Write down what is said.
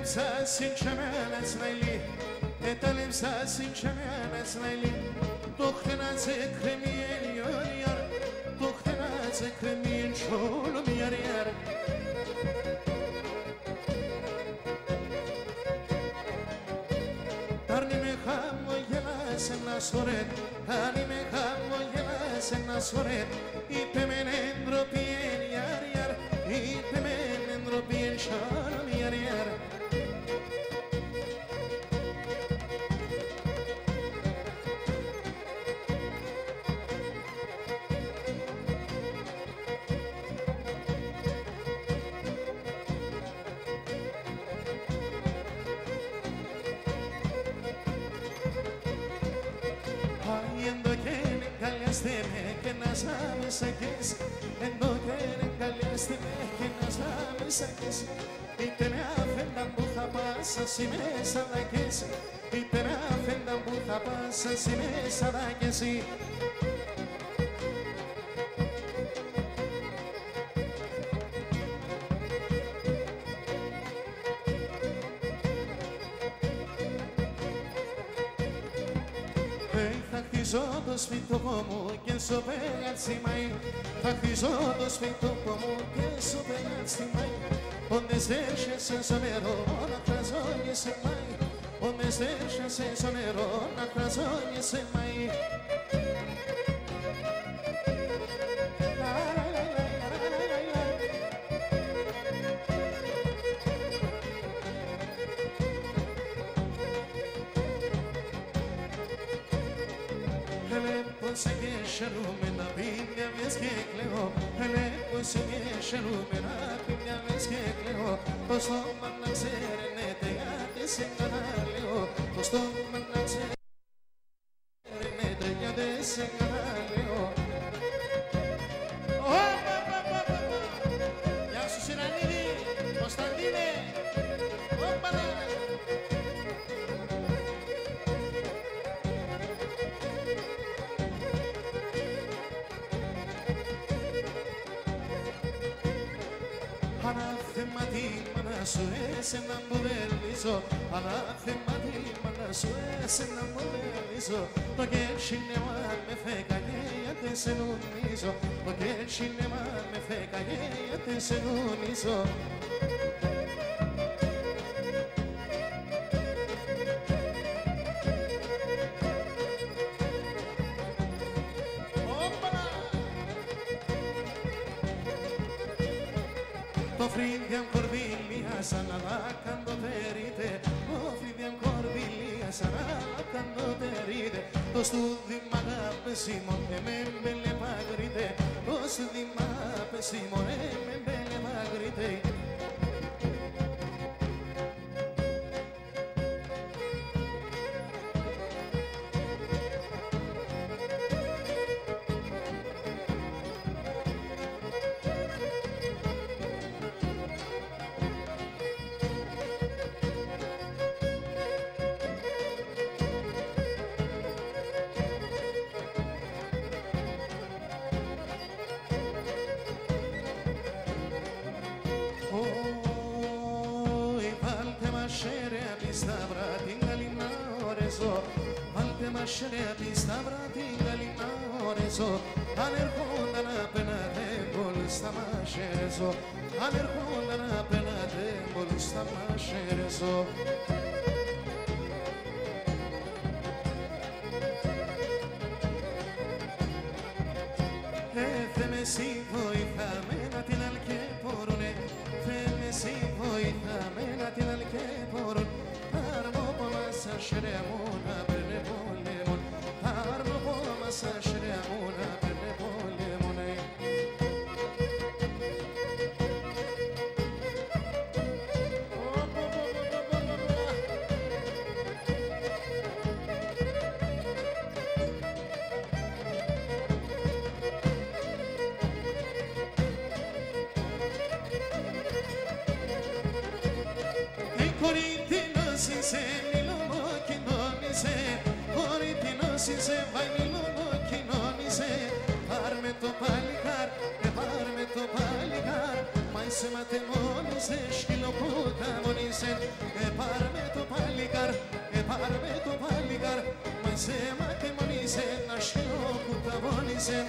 lipsa sinčemene snajli, ta lipsa sinčemene snajli, tohtena zekremiyen yar yar, tohtena zekremiyen şolum yar yar. Tarni me χαμογελά σε ένα σωρέτ, tarni me χαμογελά σε ένα σωρέτ, είπε με εντροπιέν yar yar, είπε με εντροπιέν şolum yar yar. Και να σάμε σακές, ενώ και εγκαλιάστημε και να σάμε σακές. Είτε με αφένταν που θα πάσα σημαίες αδακές, είτε με αφένταν που θα πάσα σημαίες αδακές. Θα χτίζω το σπιτικό μου και σου πέγατσι μαϊ. Θα χτίζω το σπιτικό μου και σου πέγατσι μαϊ. Onde esteja στο νερό να κραζώνεσαι μαϊ. Onde esteja στο νερό να κραζώνεσαι μαϊ. Se gheșelume na bine vezi che cleo, hele se gheșelume na bine vezi che cleo, posto manna serenete ya te sengaleo, posto manna serenete ya te sengaleo. Γεια σου Σιρανίδη, Κωνσταντίνε, όπαλα. Ανάθεμα τη μάνα σου, εσένα μου δελίζω. Ανάθεμα τη μάνα σου, εσένα μου δελίζω. Το κέρσινεμα με φέκαγε γιατί σε νομίζω. Το κέρσινεμα με φέκαγε γιατί σε νομίζω. Το φρύδιαν κορδίλια σαν να δάκαντοτερείτε, το φρύδιαν κορδίλια σαν να δάκαντοτερείτε. Το στούδι μ' αγαπεσίμον με μπέλε μαγρείτε, το στούδι μ' αγαπεσίμον με μπέλε μαγρείτε. Βάλτε μας σρέπι στα βρατήγαλινα ορεζό. Αν έρχονταν απέναντι πολύ στα μαχαίρεζο. Αν έρχονταν απέναντι πολύ στα μαχαίρεζο. Θε με εσύ βοηθαμένα την αλκέπορουνε. Θε με εσύ βοηθαμένα την αλκέπορουνε. Şeremuna berne polemon, arno pomasa şeremuna berne polemon. I corinthians insieme Κοινώνησε, βάει μιλώνω, κοινώνησε. Πάρ' με το παλικάρ, πάρ' με το παλικάρ. Μα είσαι ματεμόνησε, σκυλοπούτα μονίζε. ταβώνησε, πάρε με το παλικάρ, πάρε με το παλικάρ, μα σε μακεμονίσε, να σιώ που ταβώνησε.